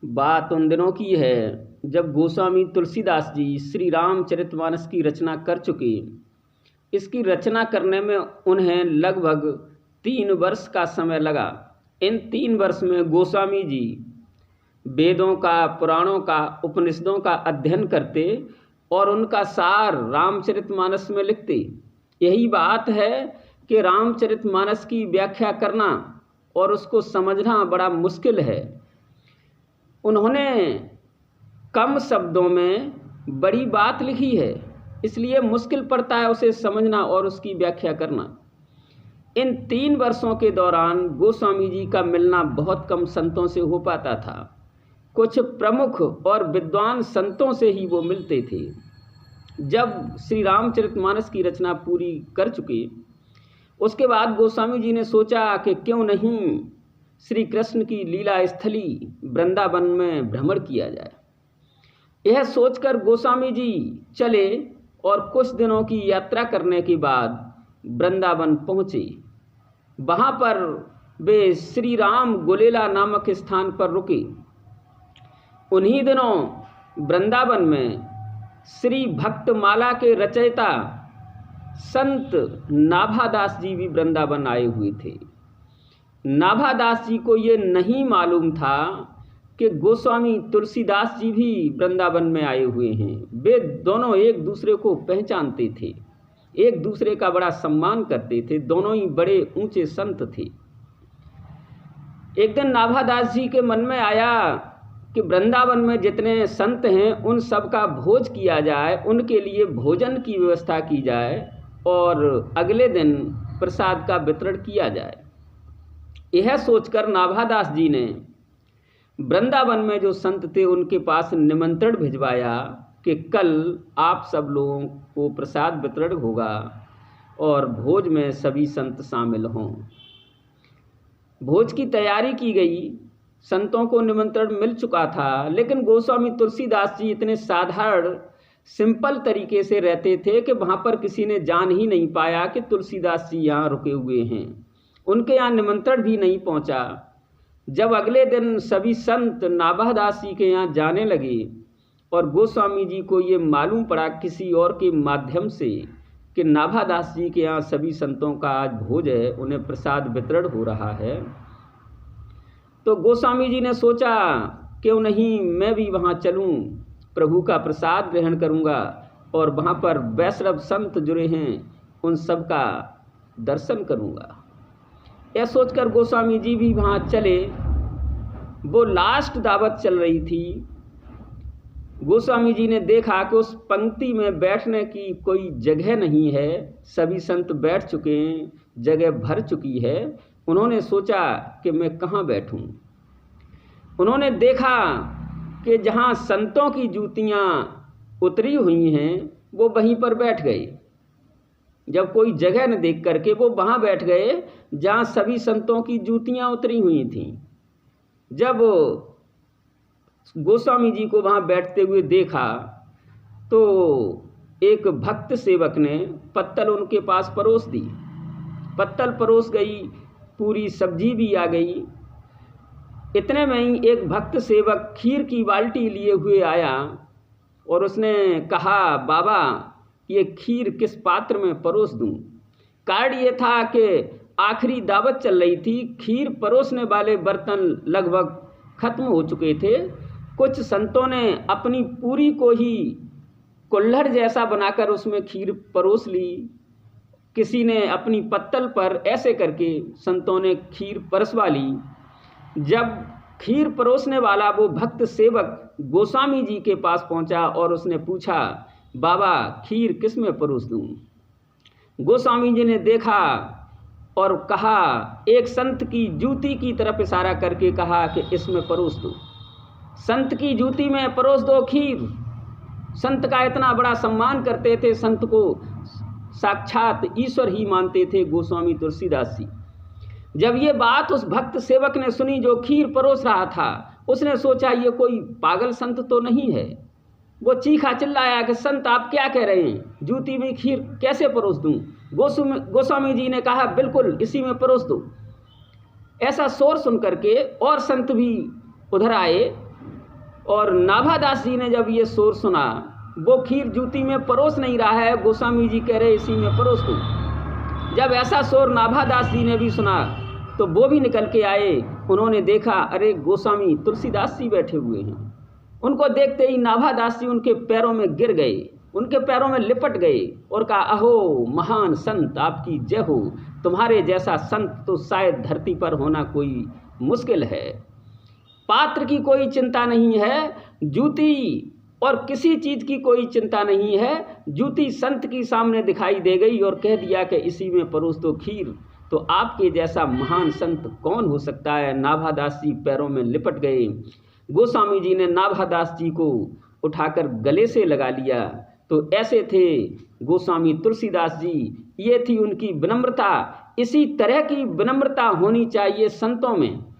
बात उन दिनों की है जब गोस्वामी तुलसीदास जी श्री रामचरितमानस की रचना कर चुके। इसकी रचना करने में उन्हें लगभग 3 वर्ष का समय लगा। इन 3 वर्ष में गोस्वामी जी वेदों का, पुराणों का, उपनिषदों का अध्ययन करते और उनका सार रामचरितमानस में लिखते। यही बात है कि रामचरितमानस की व्याख्या करना और उसको समझना बड़ा मुश्किल है। उन्होंने कम शब्दों में बड़ी बात लिखी है, इसलिए मुश्किल पड़ता है उसे समझना और उसकी व्याख्या करना। इन 3 वर्षों के दौरान गोस्वामी जी का मिलना बहुत कम संतों से हो पाता था। कुछ प्रमुख और विद्वान संतों से ही वो मिलते थे। जब श्री रामचरितमानस की रचना पूरी कर चुके, उसके बाद गोस्वामी जी ने सोचा कि क्यों नहीं श्री कृष्ण की लीला स्थली वृंदावन में भ्रमण किया जाए। यह सोचकर गोस्वामी जी चले और कुछ दिनों की यात्रा करने के बाद वृंदावन पहुँचे। वहाँ पर वे श्री राम गुलेला नामक स्थान पर रुके। उन्हीं दिनों वृंदावन में श्री भक्तमाला के रचयिता संत नाभादास जी भी वृंदावन आए हुए थे। नाभादास जी को ये नहीं मालूम था कि गोस्वामी तुलसीदास जी भी वृंदावन में आए हुए हैं। वे दोनों एक दूसरे को पहचानते थे, एक दूसरे का बड़ा सम्मान करते थे। दोनों ही बड़े ऊंचे संत थे। एक दिन नाभादास जी के मन में आया कि वृंदावन में जितने संत हैं उन सब का भोज किया जाए, उनके लिए भोजन की व्यवस्था की जाए और अगले दिन प्रसाद का वितरण किया जाए। यह सोचकर नाभादास जी ने वृंदावन में जो संत थे उनके पास निमंत्रण भिजवाया कि कल आप सब लोगों को प्रसाद वितरण होगा और भोज में सभी संत शामिल हों। भोज की तैयारी की गई। संतों को निमंत्रण मिल चुका था, लेकिन गोस्वामी तुलसीदास जी इतने साधारण सिंपल तरीके से रहते थे कि वहाँ पर किसी ने जान ही नहीं पाया कि तुलसीदास जी यहाँ रुके हुए हैं। उनके यहाँ निमंत्रण भी नहीं पहुँचा। जब अगले दिन सभी संत नाभादास जी के यहाँ जाने लगे और गोस्वामी जी को ये मालूम पड़ा किसी और के माध्यम से कि नाभादास जी के यहाँ सभी संतों का आज भोज है, उन्हें प्रसाद वितरण हो रहा है, तो गोस्वामी जी ने सोचा क्यों नहीं मैं भी वहाँ चलूँ, प्रभु का प्रसाद ग्रहण करूँगा और वहाँ पर वैष्णव संत जुड़े हैं उन सब का दर्शन करूँगा। यह सोचकर गोस्वामी जी भी वहाँ चले। वो लास्ट दावत चल रही थी। गोस्वामी जी ने देखा कि उस पंक्ति में बैठने की कोई जगह नहीं है, सभी संत बैठ चुके हैं, जगह भर चुकी है। उन्होंने सोचा कि मैं कहाँ बैठूं। उन्होंने देखा कि जहाँ संतों की जूतियाँ उतरी हुई हैं वो वहीं पर बैठ गए। जब कोई जगह न देख करके वो वहाँ बैठ गए जहाँ सभी संतों की जूतियाँ उतरी हुई थीं। जब गोस्वामी जी को वहाँ बैठते हुए देखा तो एक भक्त सेवक ने पत्तल उनके पास परोस दी। पत्तल परोस गई, पूरी सब्जी भी आ गई। इतने में ही एक भक्त सेवक खीर की बाल्टी लिए हुए आया और उसने कहा, बाबा ये खीर किस पात्र में परोस दूं? कारण ये था कि आखिरी दावत चल रही थी, खीर परोसने वाले बर्तन लगभग खत्म हो चुके थे। कुछ संतों ने अपनी पूरी को ही कुल्हड़ जैसा बनाकर उसमें खीर परोस ली। किसी ने अपनी पत्तल पर ऐसे करके संतों ने खीर परसवा ली। जब खीर परोसने वाला वो भक्त सेवक गोस्वामी जी के पास पहुंचा और उसने पूछा, बाबा खीर किस में परोस दूं? गोस्वामी जी ने देखा और कहा, एक संत की जूती की तरफ इशारा करके कहा कि इसमें परोस दो। संत की जूती में परोस दो खीर। संत का इतना बड़ा सम्मान करते थे, संत को साक्षात ईश्वर ही मानते थे गोस्वामी तुलसीदास जी। जब ये बात उस भक्त सेवक ने सुनी जो खीर परोस रहा था, उसने सोचा ये कोई पागल संत तो नहीं है। वो चीखा चिल्लाया कि संत आप क्या कह रहे हैं, जूती में खीर कैसे परोस दूं? गोस्वामी जी ने कहा, बिल्कुल इसी में परोस दो। ऐसा शोर सुन करके और संत भी उधर आए और नाभादास जी ने जब ये शोर सुना, वो खीर जूती में परोस नहीं रहा है, गोस्वामी जी कह रहे इसी में परोस दो। जब ऐसा शोर नाभादास जी ने भी सुना तो वो भी निकल के आए। उन्होंने देखा, अरे गोस्वामी तुलसीदास जी बैठे हुए हैं। उनको देखते ही नाभादास जी उनके पैरों में गिर गए, उनके पैरों में लिपट गए और कहा, अहो महान संत, आपकी जय हो। तुम्हारे जैसा संत तो शायद धरती पर होना कोई मुश्किल है। पात्र की कोई चिंता नहीं है, जूती और किसी चीज़ की कोई चिंता नहीं है। जूती संत की सामने दिखाई दे गई और कह दिया कि इसी में परोस दो खीर। तो आपके जैसा महान संत कौन हो सकता है। नाभादास जी पैरों में लिपट गए। गोस्वामी जी ने नाभादास जी को उठाकर गले से लगा लिया। तो ऐसे थे गोस्वामी तुलसीदास जी, ये थी उनकी विनम्रता। इसी तरह की विनम्रता होनी चाहिए संतों में।